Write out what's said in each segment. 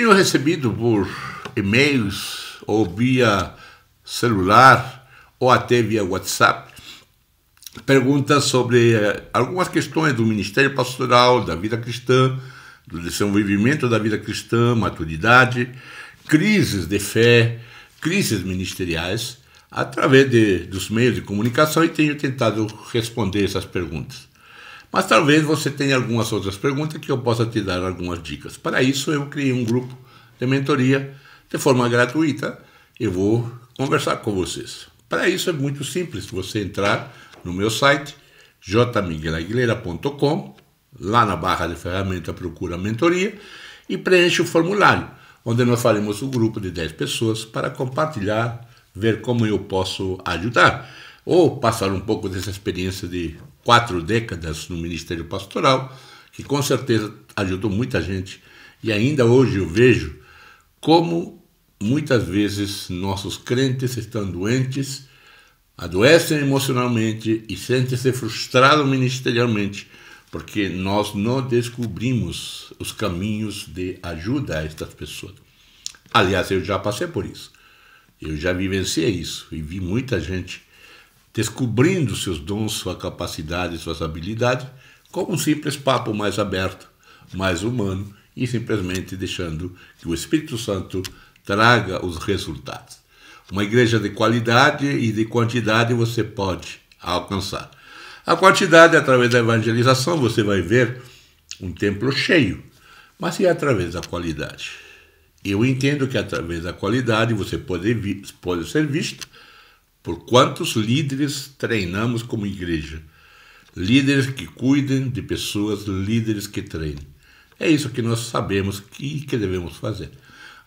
tenho recebido por e-mails ou via celular ou até via WhatsApp perguntas sobre algumas questões do ministério pastoral, da vida cristã, do desenvolvimento da vida cristã, maturidade, crises de fé, crises ministeriais, através dos meios de comunicação, e tenho tentado responder essas perguntas. Mas talvez você tenha algumas outras perguntas que eu possa te dar algumas dicas. Para isso, eu criei um grupo de mentoria de forma gratuita. Eu vou conversar com vocês. Para isso é muito simples, você entrar no meu site, jmiguelaguilera.com, lá na barra de ferramenta procura mentoria e preenche o formulário, onde nós faremos um grupo de 10 pessoas para compartilhar, ver como eu posso ajudar, ou passar um pouco dessa experiência de 4 décadas no Ministério Pastoral, que com certeza ajudou muita gente, e ainda hoje eu vejo como muitas vezes nossos crentes estão doentes, adoecem emocionalmente e sentem-se frustrados ministerialmente, porque nós não descobrimos os caminhos de ajuda a estas pessoas. Aliás, eu já passei por isso. Eu já vivenciei isso e vi muita gente descobrindo seus dons, sua capacidade, suas habilidades, com um simples papo mais aberto, mais humano e simplesmente deixando que o Espírito Santo traga os resultados. Uma igreja de qualidade e de quantidade você pode alcançar. A quantidade, através da evangelização, você vai ver um templo cheio, mas e através da qualidade? Eu entendo que através da qualidade você pode ser visto por quantos líderes treinamos como igreja. Líderes que cuidem de pessoas, líderes que treinem. É isso que nós sabemos que devemos fazer.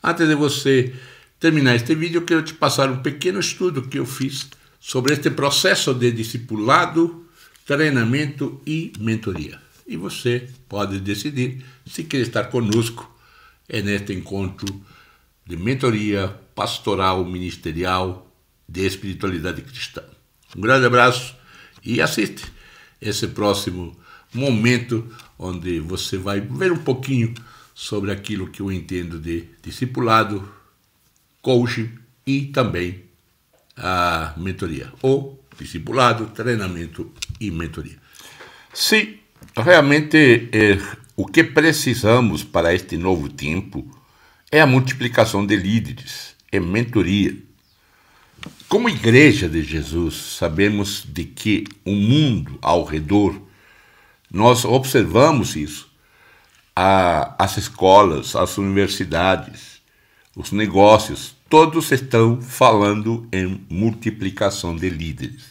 Antes de você terminar este vídeo, eu quero te passar um pequeno estudo que eu fiz sobre este processo de discipulado, treinamento e mentoria. E você pode decidir se quer estar conosco neste encontro de mentoria pastoral, ministerial, de espiritualidade cristã. Um grande abraço e assiste esse próximo momento onde você vai ver um pouquinho sobre aquilo que eu entendo de discipulado, coaching e também a mentoria, ou discipulado, treinamento e mentoria. Se realmente o que precisamos para este novo tempo é a multiplicação de líderes, é mentoria. Como igreja de Jesus, sabemos de que o mundo ao redor, nós observamos isso, as escolas, as universidades, os negócios, todos estão falando em multiplicação de líderes.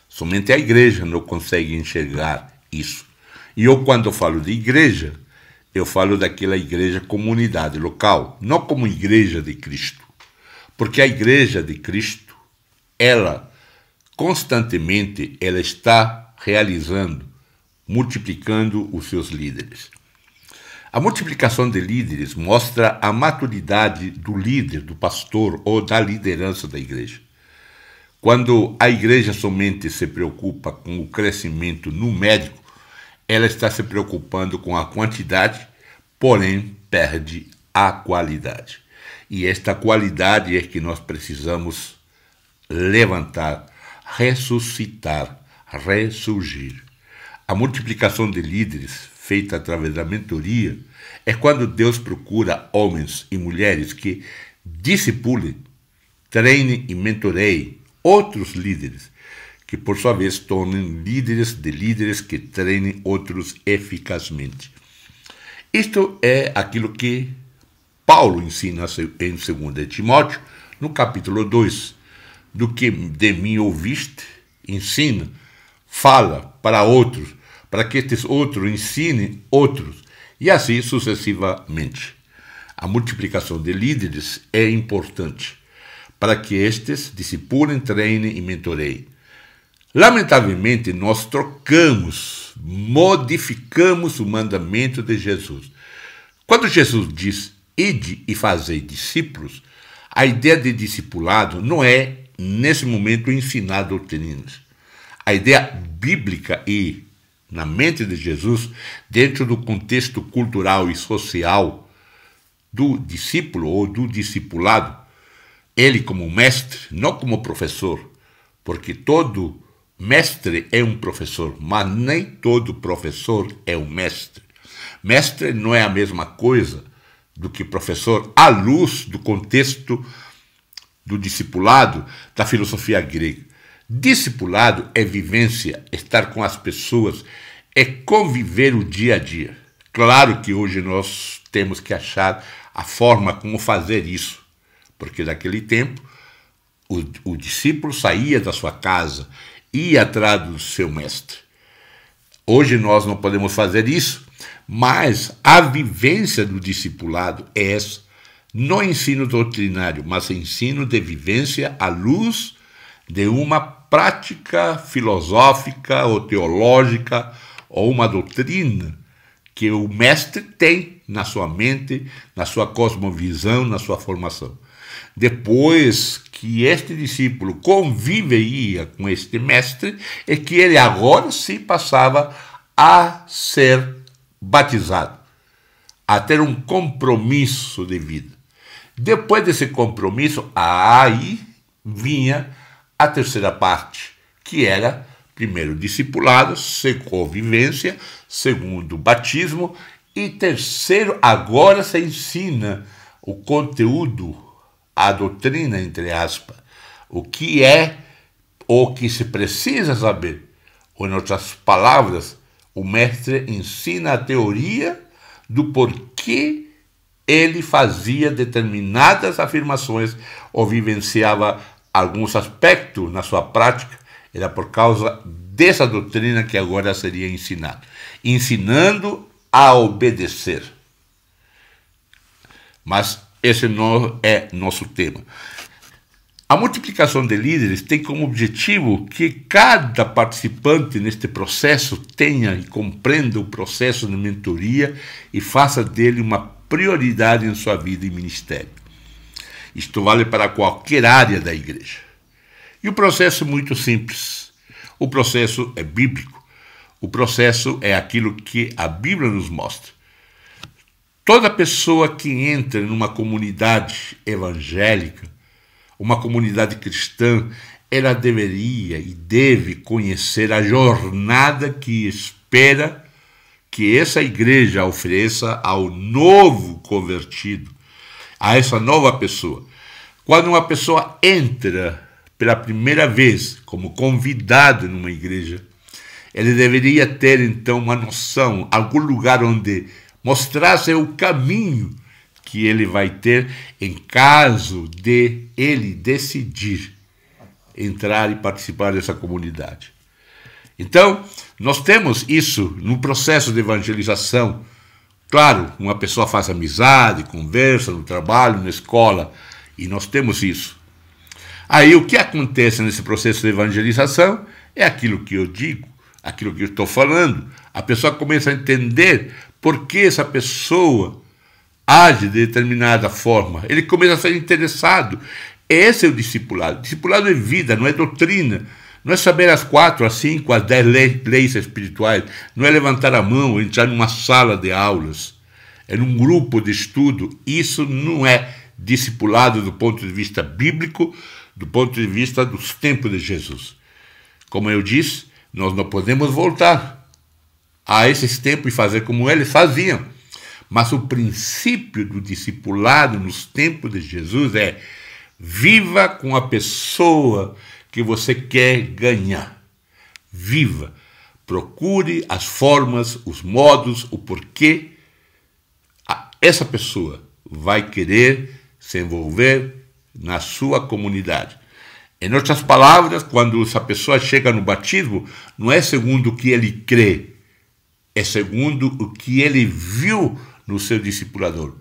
Somente a igreja não consegue enxergar isso. E eu, quando falo de igreja, eu falo daquela igreja comunidade local, não como igreja de Cristo. Porque a igreja de Cristo, ela constantemente ela está realizando, multiplicando os seus líderes. A multiplicação de líderes mostra a maturidade do líder, do pastor ou da liderança da igreja. Quando a igreja somente se preocupa com o crescimento numérico, ela está se preocupando com a quantidade, porém perde a qualidade. E esta qualidade é que nós precisamos levantar, ressuscitar, ressurgir. A multiplicação de líderes feita através da mentoria é quando Deus procura homens e mulheres que discipulem, treinem e mentoreiem outros líderes, que por sua vez tornem líderes de líderes que treinem outros eficazmente. Isto é aquilo que Paulo ensina em 2 Timóteo, no capítulo 2, do que de mim ouviste, ensina, fala para outros, para que estes outros ensinem outros, e assim sucessivamente. A multiplicação de líderes é importante para que estes discipulem, treinem e mentoreiem. Lamentavelmente, nós trocamos, modificamos o mandamento de Jesus. Quando Jesus diz, ide e fazei discípulos, a ideia de discipulado não é, nesse momento, ensinar doutrinas. A ideia bíblica e, na mente de Jesus, dentro do contexto cultural e social do discípulo ou do discipulado, ele como mestre, não como professor, porque todo mestre é um professor, mas nem todo professor é um mestre. Mestre não é a mesma coisa do que professor à luz do contexto do discipulado da filosofia grega. Discipulado é vivência, estar com as pessoas, é conviver o dia a dia. Claro que hoje nós temos que achar a forma como fazer isso, porque naquele tempo o discípulo saía da sua casa, ia atrás do seu mestre. Hoje nós não podemos fazer isso, mas a vivência do discipulado é essa. Não ensino doutrinário, mas ensino de vivência à luz de uma prática filosófica ou teológica ou uma doutrina que o mestre tem na sua mente, na sua cosmovisão, na sua formação. Depois que este discípulo conviveria com este mestre, é que ele agora sim passava a ser batizado, a ter um compromisso de vida. Depois desse compromisso, aí vinha a terceira parte, que era primeiro discipulado, segundo convivência, segundo batismo e terceiro, agora se ensina o conteúdo, a doutrina, entre aspas, o que é o que se precisa saber. Ou, em outras palavras, o mestre ensina a teoria do porquê ele fazia determinadas afirmações ou vivenciava alguns aspectos na sua prática. Era por causa dessa doutrina que agora seria ensinado. Ensinando a obedecer. Mas esse não é nosso tema. A multiplicação de líderes tem como objetivo que cada participante neste processo tenha e compreenda o processo de mentoria e faça dele uma prioridade em sua vida e ministério. Isto vale para qualquer área da igreja. E o processo é muito simples. O processo é bíblico. O processo é aquilo que a Bíblia nos mostra. Toda pessoa que entra numa comunidade evangélica, uma comunidade cristã, ela deveria e deve conhecer a jornada que espera que essa igreja ofereça ao novo convertido, a essa nova pessoa. Quando uma pessoa entra pela primeira vez como convidado numa igreja, ele deveria ter então uma noção, algum lugar onde mostrasse o caminho que ele vai ter em caso de ele decidir entrar e participar dessa comunidade. Então, nós temos isso no processo de evangelização. Claro, uma pessoa faz amizade, conversa no trabalho, na escola, e nós temos isso. Aí o que acontece nesse processo de evangelização é aquilo que eu digo, aquilo que eu estou falando. A pessoa começa a entender por que essa pessoa age de determinada forma. Ele começa a ser interessado. Esse é o discipulado. Discipulado é vida, não é doutrina. Não é saber as 4, as 5, as 10 leis espirituais. Não é levantar a mão, entrar numa sala de aulas. É num grupo de estudo. Isso não é discipulado do ponto de vista bíblico, do ponto de vista dos tempos de Jesus. Como eu disse, nós não podemos voltar a esses tempos e fazer como eles faziam. Mas o princípio do discipulado nos tempos de Jesus é: viva com a pessoa que você quer ganhar. Viva. Procure as formas, os modos, o porquê essa pessoa vai querer se envolver na sua comunidade. Em outras palavras, quando essa pessoa chega no batismo, não é segundo o que ele crê, é segundo o que ele viu no seu discipulador.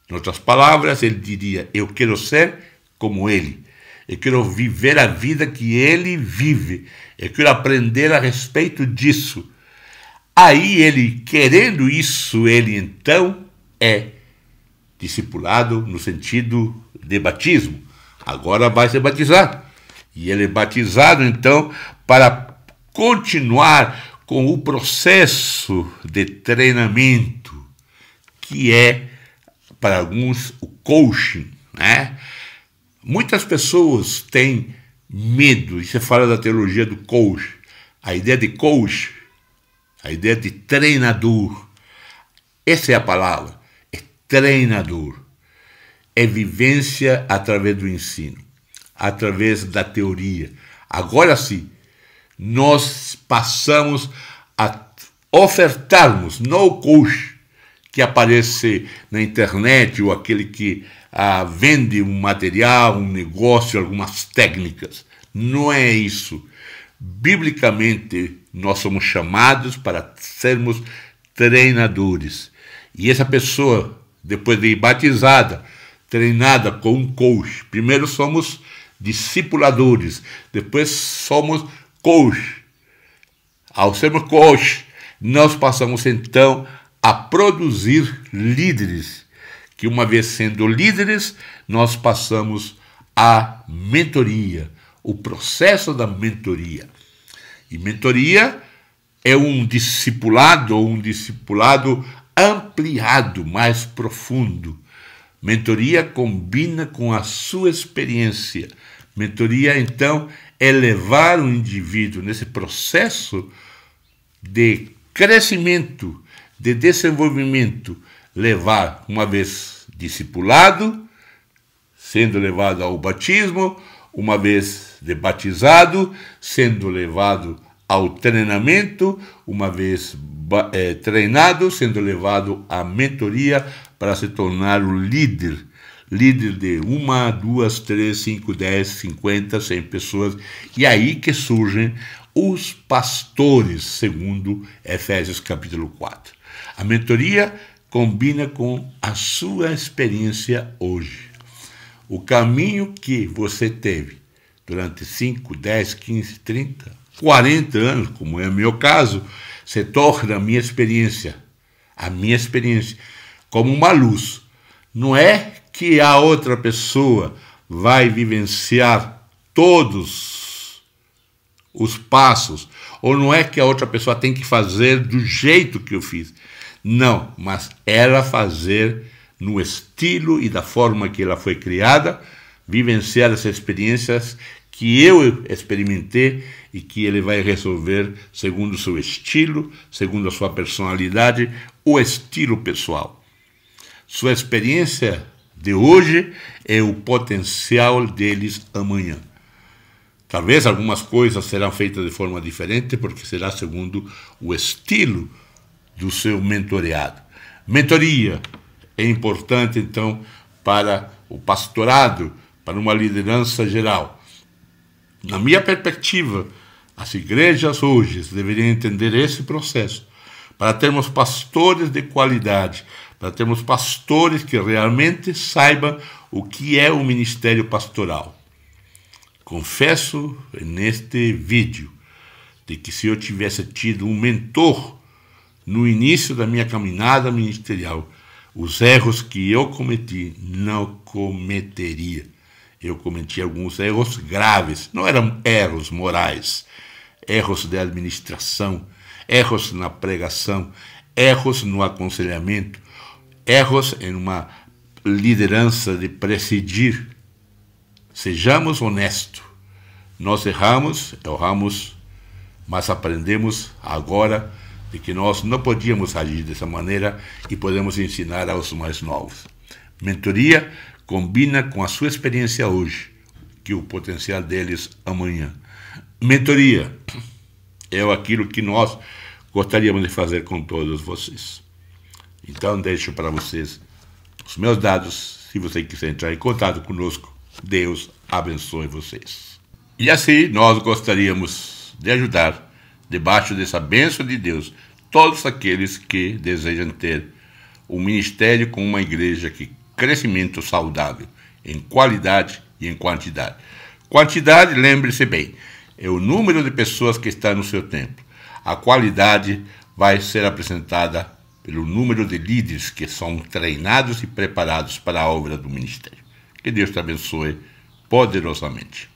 Em outras palavras, ele diria: eu quero ser como ele. Eu quero viver a vida que ele vive. Eu quero aprender a respeito disso. Aí ele, querendo isso, ele então é discipulado no sentido de batismo. Agora vai se batizar. E ele é batizado, então, para continuar com o processo de treinamento, que é para alguns, o coaching, né? Muitas pessoas têm medo, e você fala da teologia do coach, a ideia de coach, a ideia de treinador, essa é a palavra, é treinador, é vivência através do ensino, através da teoria. Agora sim, nós passamos a ofertarmos, não o coach que aparece na internet ou aquele que vende um material, um negócio, algumas técnicas. Não é isso. Biblicamente, nós somos chamados para sermos treinadores. E essa pessoa, depois de ir batizada, treinada com um coach, primeiro somos discipuladores, depois somos coach. Ao sermos coach, nós passamos então a produzir líderes, que uma vez sendo líderes, nós passamos a mentoria, o processo da mentoria. E mentoria é um discipulado ampliado, mais profundo. Mentoria combina com a sua experiência. Mentoria, então, é levar o indivíduo nesse processo de crescimento, de desenvolvimento, levar, uma vez discipulado, sendo levado ao batismo, uma vez de batizado, sendo levado ao treinamento, uma vez treinado, sendo levado à mentoria para se tornar o líder de 1, 2, 3, 5, 10, 50, 100 pessoas, e aí que surgem os pastores, segundo Efésios capítulo 4. A mentoria combina com a sua experiência hoje. O caminho que você teve durante 5, 10, 15, 30, 40 anos, como é o meu caso, se torna a minha experiência, como uma luz. Não é que a outra pessoa vai vivenciar todos os passos, ou não é que a outra pessoa tem que fazer do jeito que eu fiz. Não, mas ela fazer no estilo e da forma que ela foi criada, vivenciar essas experiências que eu experimentei e que ele vai resolver segundo o seu estilo, segundo a sua personalidade, o estilo pessoal. Sua experiência de hoje é o potencial deles amanhã. Talvez algumas coisas serão feitas de forma diferente, porque será segundo o estilo do seu mentoreado. Mentoria é importante, então, para o pastorado, para uma liderança geral. Na minha perspectiva, as igrejas hoje deveriam entender esse processo, para termos pastores de qualidade, para termos pastores que realmente saibam o que é o ministério pastoral. Confesso neste vídeo de que se eu tivesse tido um mentor no início da minha caminhada ministerial, os erros que eu cometi, não cometeria. Eu cometi alguns erros graves, não eram erros morais, erros de administração, erros na pregação, erros no aconselhamento, erros em uma liderança de presidir. Sejamos honestos. Nós erramos, mas aprendemos agora de que nós não podíamos agir dessa maneira e podemos ensinar aos mais novos. Mentoria combina com a sua experiência hoje, que o potencial deles amanhã. Mentoria é aquilo que nós gostaríamos de fazer com todos vocês. Então deixo para vocês os meus dados, se você quiser entrar em contato conosco. Deus abençoe vocês. E assim nós gostaríamos de ajudar, debaixo dessa bênção de Deus, todos aqueles que desejam ter um ministério com uma igreja que crescimento saudável, em qualidade e em quantidade. Quantidade, lembre-se bem, é o número de pessoas que está no seu templo. A qualidade vai ser apresentada pelo número de líderes que são treinados e preparados para a obra do ministério. Que Deus te abençoe poderosamente.